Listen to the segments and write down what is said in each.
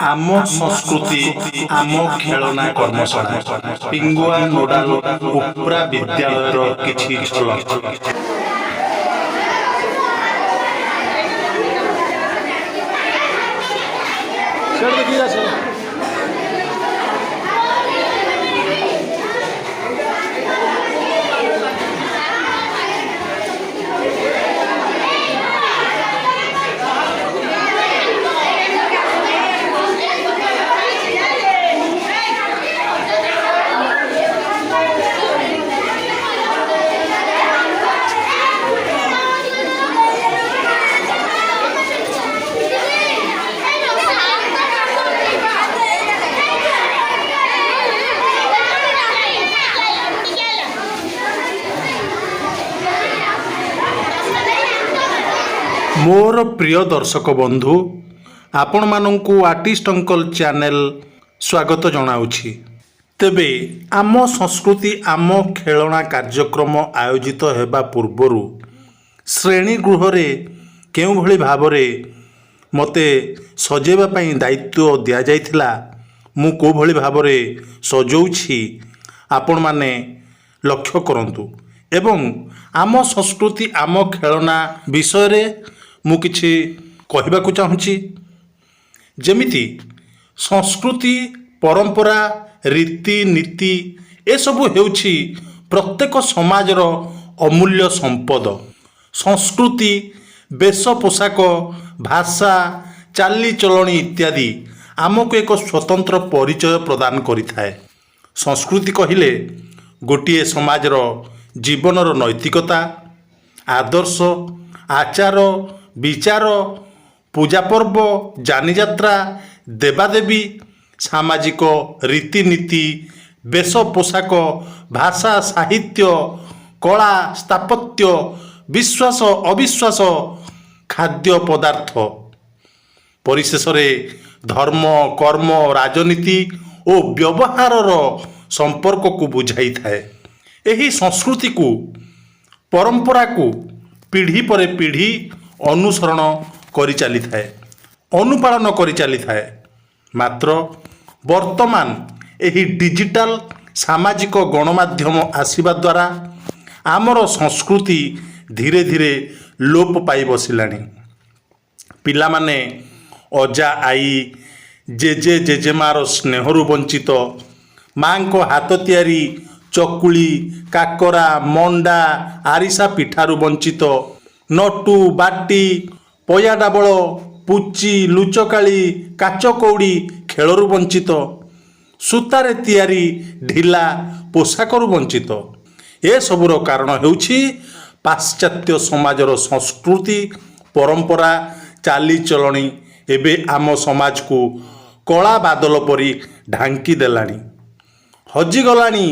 ଆମ ସଂସ୍କୃତି ଆମ ଖେଳନା କର୍ମଶାଳା ପିଙ୍ଗୁଆ ନୋଡାଲ ଉପ୍ରା ବିଦ୍ୟାଳୟର କିଛି ଝଲକ। मोर प्रिय दर्शक बंधु आपण मानंकु आर्टिस्ट अंकल चैनल स्वागत जनाउछि। तेबे आम संस्कृति आम खेलना कार्यक्रम आयोजित हेबा पूर्वरु श्रेणी गृह रे केउ भली भाबरे मते सजेबा पई दायित्व दिया जायथिला मु को भली भाबरे सजौछि आपण माने लक्ष्य करंतु एवं आम संस्कृति आम खेलना विषय रे मु किछि कहबाकू चाहूँगी। जेमिति संस्कृति परंपरा रीति नीति ए सबु हेउछि प्रत्येक समाजर अमूल्य संपद। संस्कृति वेश पोशाक भाषा चालीचलणी इत्यादि आमको एक स्वतंत्र परिचय प्रदान करिथाए। संस्कृति कहिले गोटिए समाजर जीवनर नैतिकता आदर्श आचार विचार पूजा पर्व जानियात्रा देवादेवी सामाजिक रीतिनीति वेश पोशाक भाषा साहित्य कला स्थापत्य विश्वास अविश्वास खाद्य पदार्थ परिशेष धर्म कर्म राजनीति और व्यवहार संपर्क को बुझाई थाए। एही संस्कृति को परंपरा को पीढ़ी पर पीढ़ी अनुसरण करि चली थाए अनुपालन करि चली थाए। मात्र वर्तमान एही डिजिटल सामाजिक गणमाध्यम आसीबा द्वारा आमर संस्कृति धीरे धीरे लोप पाई बसिलानी। पिला माने अजा आई जेजे जेजेमार स्नेहरु वंचित मां को हाथ तियारी चकुली काकरा मंडा आरिसा पिठारु वंचित नटू बाटी पया डाबल पुची लुचकाली काच कौड़ी खेलरू वंचित सूतारे तैयारी ढिला पोशाकरू वंचित। ए सबुर कारण हेउछि पाश्चात्य समाजर संस्कृति परंपरा चालीचलणी एबे आम समाज को कला बादल परी ढांकी देलानी। हजिगलानी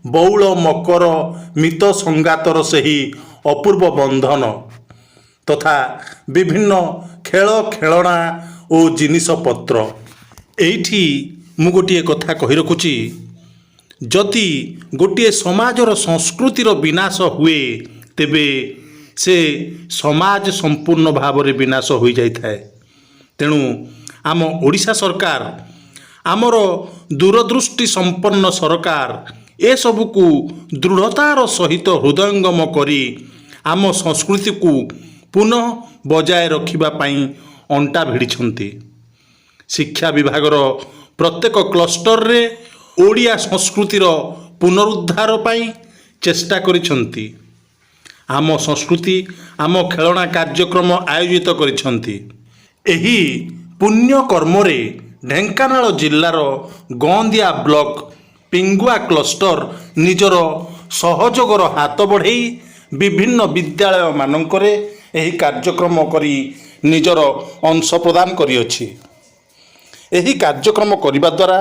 बौल मकर मित संगातर सही अपूर्व बंधन तथा विभिन्न खेल खेलना और जिनिस पत्र। एठी मु गोटे कथा कहि रखुची जदि गोटे समाजर संस्कृतिर विनाश हुए तेबे से समाज संपूर्ण भाव में विनाश हो जाई थाए। तेणु आम ओडिशा सरकार आमर दूरदृष्टि संपन्न सरकार ए सबु को दृढ़तार सहित हृदयंगम करी आम संस्कृति को पुनः बजाय रखिबा पाई अंटा भिड़िछंती। शिक्षा विभागर प्रत्येक क्लस्टर रे ओडिया संस्कृतिर पुनरुद्धार पाई चेष्टा करिछंती। आम संस्कृति आम खेलना कार्यक्रम आयोजित करिछंती। एही पुण्य कर्म रे ढेंकानाल जिल्लार गंदिया ब्लॉक पिंगुआ क्लस्टर निजर सहयोगर हाथ बढ़ाई विभिन्न विद्यालय मानकरे एही कार्यक्रम करी निजर अंश प्रदान करिअछि। एही कार्यक्रम करिबा द्वारा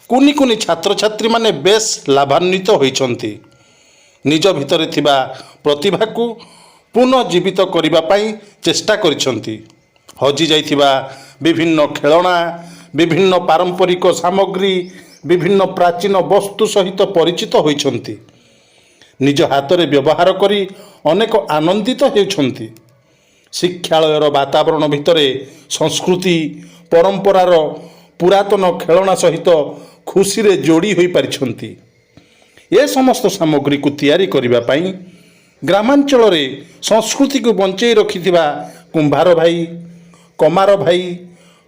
कुनी कुनी छात्र छात्री माने बेस लाभान्वित होइछंती। निज भितरे थिबा प्रतिभा को पुनर्जीवित करिबा पाई चेष्टा करिछंती। हजि जाइथिबा विभिन्न खेलना विभिन्न पारंपरिक सामग्री विभिन्न प्राचीन वस्तु सहित परिचित होइछंती। निज हाथ में व्यवहार करी अनेक आनंदित होइछंती। शिक्षालयर वातावरण भितरे संस्कृति परंपरार ପୁରାତନ ଖେଳଣା ସହିତ ଖୁସିରେ ଯୋଡ଼ି ହୋଇପାରିଛନ୍ତି। ଏ ସମସ୍ତ ସାମଗ୍ରୀକୁ ତିଆରି କରିବା ପାଇଁ ଗ୍ରାମାଞ୍ଚଳରେ ସଂସ୍କୃତିକୁ ବଞ୍ଚେଇ ରଖିଥିବା କୁମ୍ଭାର ଭାଇ, କମାର ଭାଇ,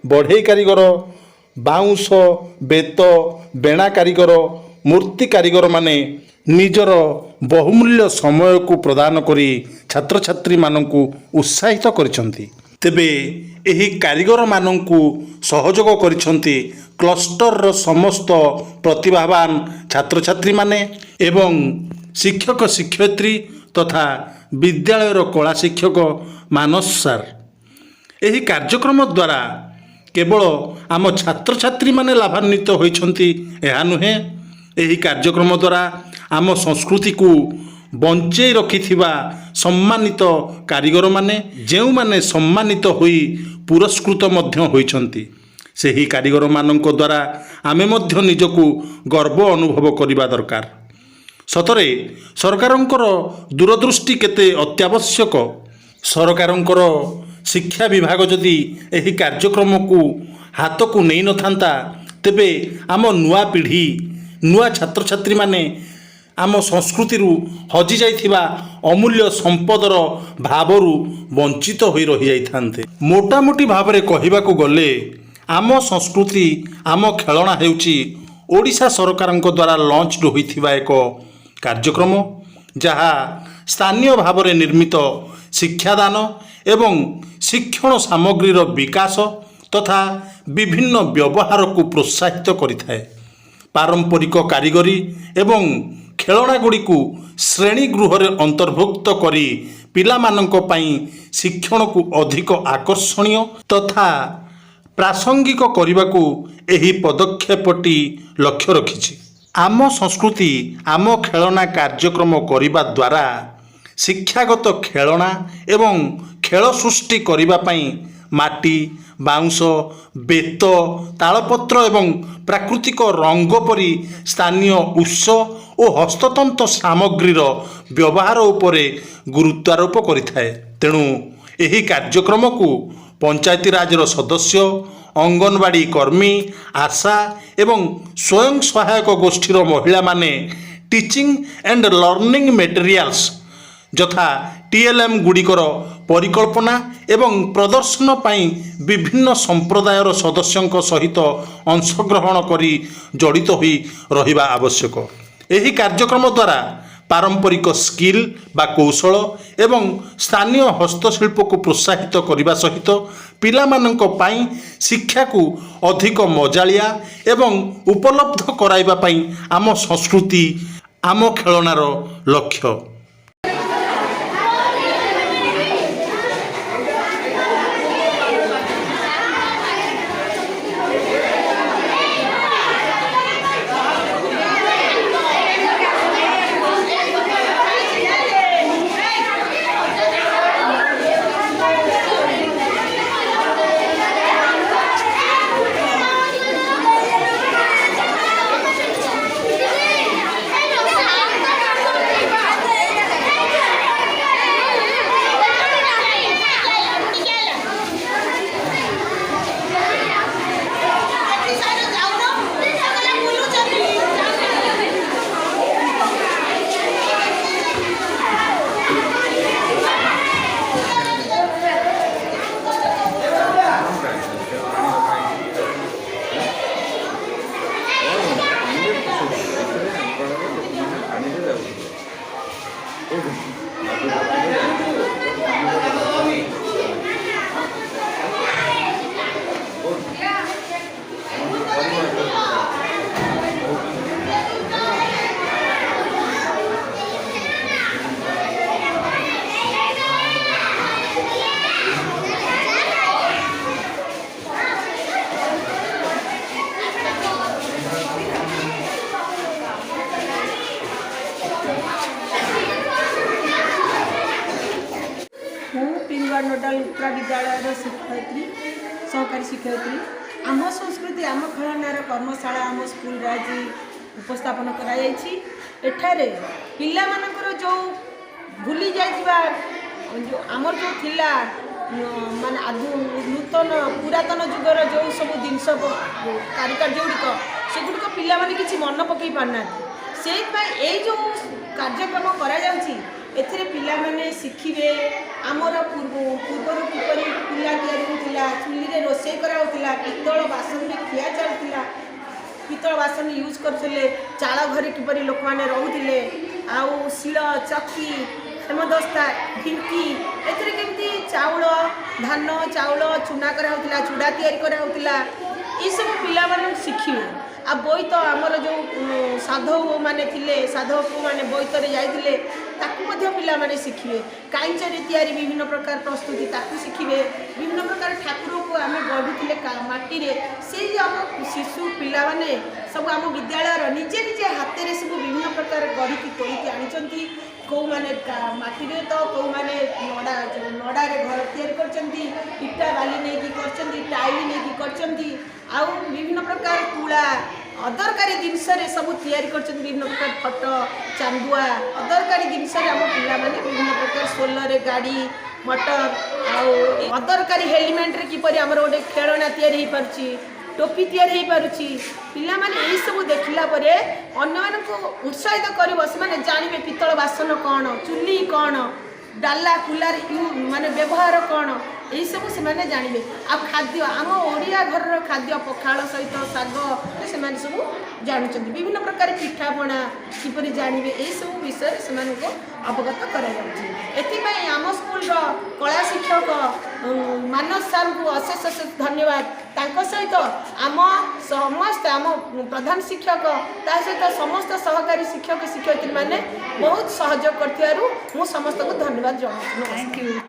ବଢ଼େଇ କାରିଗର, ବାଉଁଶ, ବେତ, ବେଣା କାରିଗର, ମୂର୍ତ୍ତି କାରିଗରମାନେ ନିଜର ବହୁମୂଲ୍ୟ ସମୟକୁ ପ୍ରଦାନ କରି ଛାତ୍ରଛାତ୍ରୀମାନଙ୍କୁ ଉତ୍ସାହିତ କରିଛନ୍ତି। ତେବେ ଏହି କାରିଗରମାନଙ୍କୁ ସହଯୋଗ କରିଛନ୍ତି କ୍ଲଷ୍ଟରର ସମସ୍ତ ପ୍ରତିଭାବାନ ଛାତ୍ରଛାତ୍ରୀମାନେ ଏବଂ ଶିକ୍ଷକ ଶିକ୍ଷୟିତ୍ରୀ ତଥା ବିଦ୍ୟାଳୟର କଳା ଶିକ୍ଷକ ମାନସ ସାର୍। ଏହି କାର୍ଯ୍ୟକ୍ରମ ଦ୍ୱାରା କେବଳ ଆମ ଛାତ୍ରଛାତ୍ରୀମାନେ ଲାଭାନ୍ୱିତ ହୋଇଛନ୍ତି ଏହା ନୁହେଁ, ଏହି କାର୍ଯ୍ୟକ୍ରମ ଦ୍ୱାରା ଆମ ସଂସ୍କୃତିକୁ ବଞ୍ଚେଇ ରଖିଥିବା ସମ୍ମାନିତ କାରିଗରମାନେ, ଯେଉଁମାନେ ସମ୍ମାନିତ ହୋଇ ପୁରସ୍କୃତ ମଧ୍ୟ ହୋଇଛନ୍ତି, ସେହି କାରିଗରମାନଙ୍କ ଦ୍ୱାରା ଆମେ ମଧ୍ୟ ନିଜକୁ ଗର୍ବ ଅନୁଭବ କରିବା ଦରକାର। ସତରେ ସରକାରଙ୍କର ଦୂରଦୃଷ୍ଟି କେତେ ଅତ୍ୟାବଶ୍ୟକ। ସରକାରଙ୍କର ଶିକ୍ଷା ବିଭାଗ ଯଦି ଏହି କାର୍ଯ୍ୟକ୍ରମକୁ ହାତକୁ ନେଇନଥାନ୍ତା, ତେବେ ଆମ ନୂଆ ପିଢ଼ି, ନୂଆ ଛାତ୍ରଛାତ୍ରୀମାନେ ଆମ ସଂସ୍କୃତିରୁ ହଜିଯାଇଥିବା ଅମୂଲ୍ୟ ସମ୍ପଦର ଭାବରୁ ବଞ୍ଚିତ ହୋଇ ରହିଯାଇଥାନ୍ତେ। ମୋଟାମୋଟି ଭାବରେ କହିବାକୁ ଗଲେ ଆମ ସଂସ୍କୃତି, ଆମ ଖେଳଣା ହେଉଛି ଓଡ଼ିଶା ସରକାରଙ୍କ ଦ୍ୱାରା ଲଞ୍ଚ ହୋଇଥିବା ଏକ କାର୍ଯ୍ୟକ୍ରମ, ଯାହା ସ୍ଥାନୀୟ ଭାବରେ ନିର୍ମିତ ଶିକ୍ଷାଦାନ ଏବଂ ଶିକ୍ଷଣ ସାମଗ୍ରୀର ବିକାଶ ତଥା ବିଭିନ୍ନ ବ୍ୟବହାରକୁ ପ୍ରୋତ୍ସାହିତ କରିଥାଏ। ପାରମ୍ପରିକ କାରିଗରୀ ଏବଂ ଖେଳଣାଗୁଡ଼ିକୁ ଶ୍ରେଣୀଗୃହରେ ଅନ୍ତର୍ଭୁକ୍ତ କରି ପିଲାମାନଙ୍କ ପାଇଁ ଶିକ୍ଷଣକୁ ଅଧିକ ଆକର୍ଷଣୀୟ ତଥା ପ୍ରାସଙ୍ଗିକ କରିବାକୁ ଏହି ପଦକ୍ଷେପଟି ଲକ୍ଷ୍ୟ ରଖିଛି। ଆମ ସଂସ୍କୃତି, ଆମ ଖେଳଣା କାର୍ଯ୍ୟକ୍ରମ କରିବା ଦ୍ୱାରା ଶିକ୍ଷାଗତ ଖେଳଣା ଏବଂ ଖେଳ ସୃଷ୍ଟି କରିବା ପାଇଁ ମାଟି, ବାଉଁଶ, ବେତ, ତାଳପତ୍ର ଏବଂ ପ୍ରାକୃତିକ ରଙ୍ଗ ପରି ସ୍ଥାନୀୟ ଉତ୍ସ ଓ ହସ୍ତତନ୍ତ ସାମଗ୍ରୀର ବ୍ୟବହାର ଉପରେ ଗୁରୁତ୍ୱାରୋପ କରିଥାଏ। ତେଣୁ ଏହି କାର୍ଯ୍ୟକ୍ରମକୁ ପଞ୍ଚାୟତିରାଜର ସଦସ୍ୟ, ଅଙ୍ଗନବାଡ଼ି କର୍ମୀ, ଆଶା ଏବଂ ସ୍ୱୟଂ ସହାୟକ ଗୋଷ୍ଠୀର ମହିଳାମାନେ ଟିଚିଂ ଆଣ୍ଡ ଲର୍ଣ୍ଣିଂ ମେଟେରିଆଲ୍ସ ଯଥା TLM ଗୁଡ଼ିକର ପରିକଳ୍ପନା ଏବଂ ପ୍ରଦର୍ଶନ ପାଇଁ ବିଭିନ୍ନ ସମ୍ପ୍ରଦାୟର ସଦସ୍ୟଙ୍କ ସହିତ ଅଂଶଗ୍ରହଣ କରି ଜଡ଼ିତ ହୋଇ ରହିବା ଆବଶ୍ୟକ। ଏହି କାର୍ଯ୍ୟକ୍ରମ ଦ୍ୱାରା ପାରମ୍ପରିକ ସ୍କିଲ୍ ବା କୌଶଳ ଏବଂ ସ୍ଥାନୀୟ ହସ୍ତଶିଳ୍ପକୁ ପ୍ରୋତ୍ସାହିତ କରିବା ସହିତ ପିଲାମାନଙ୍କ ପାଇଁ ଶିକ୍ଷାକୁ ଅଧିକ ମଜାଳିଆ ଏବଂ ଉପଲବ୍ଧ କରାଇବା ପାଇଁ ଆମ ସଂସ୍କୃତି, ଆମ ଖେଳଣାର ଲକ୍ଷ୍ୟ। नोडाल उत्तरा विद्यालय शिक्षयित्री सहकारी शिक्षयित्री आम संस्कृति आम खेलनार कर्मशाला आम स्कूल आज उपस्थापन करारे पिला मानकर जो भूली जाइबा जो आमर जो थिला माने नूतन पुरातन जुगर जो सब जिनस कारुकार्य गुड़िक सेगुड़िक पिलाने किसी मन पकई पारना से जो कार्यक्रम कर पिलाने शिखिबे आमर पूर्वर किपरि कुला या चुली रोषे कराला पितल बासन भी खिया चलता पितल बासन यूज करते चाल घर किपरि लोक मैंने रोते आउ शिल चक्की हेमदस्ता ढिंकी एमती चाउल धान चाउल चूना कराला चूड़ा या सब पिला शिखिबे आ बोईत आमर जो साधव माने थिले साधव पु माने बोईतरे जाइथिले ताकू मध्य पिला माने शिखिबे कांचरे तयारी विभिन्न प्रकार प्रस्तुति ताकू शिखिबे विभिन्न प्रकार ठाकुर को आम गढ़ुले माटी रे से आम शिशु पिला माने सब आम विद्यालय निजे निजे हाथ में सब विभिन्न प्रकार गढ़ी तोड़िकी आनी कौ माने माटी रे तो कौ माने नड़ा रे घर तैयारी करचंती इटा बाली नहीं करचंती टाइल नहीं करचंती आउ विभिन्न प्रकार तुला अदरकारी जिनस सब तैयारी करचंती विभिन्न प्रकार फटो चांदुआ अदरकारी जिनस आम पिला माने विभिन्न प्रकार सोलर गाड़ी मोटर आउ अदरकारी हेलमेट रे किपरि हमर गोटे खेलना तैयारी हो पारछि टोपी तैयारी हो पारुछि पिला माने एही सब देखिला परे अन्य मानक उत्साहित करिवो से माने जानिबे पितल बासन कौन चुली कौन डाला कुलार माने व्यवहार कौन यही सब से माने जानिबे आ खाद्य आम ओडिया घर खाद्य पखाल सहित साग से माने सब जानुचंती विभिन्न प्रकार पिठापणा किपरि जानिबे यही सब विषय से माने को अवगत करा जाउछि एथिपई आम स्कूल रो कला शिक्षक मानस सर को अशेष अशेष धन्यवाद तांको सहित आम समस्त आम प्रधान शिक्षक ता सहित समस्त सहकारी शिक्षक शिक्षयित्री माने बहुत सहयोग करथियारु मु समस्त को धन्यवाद जणाउछि। Thank you.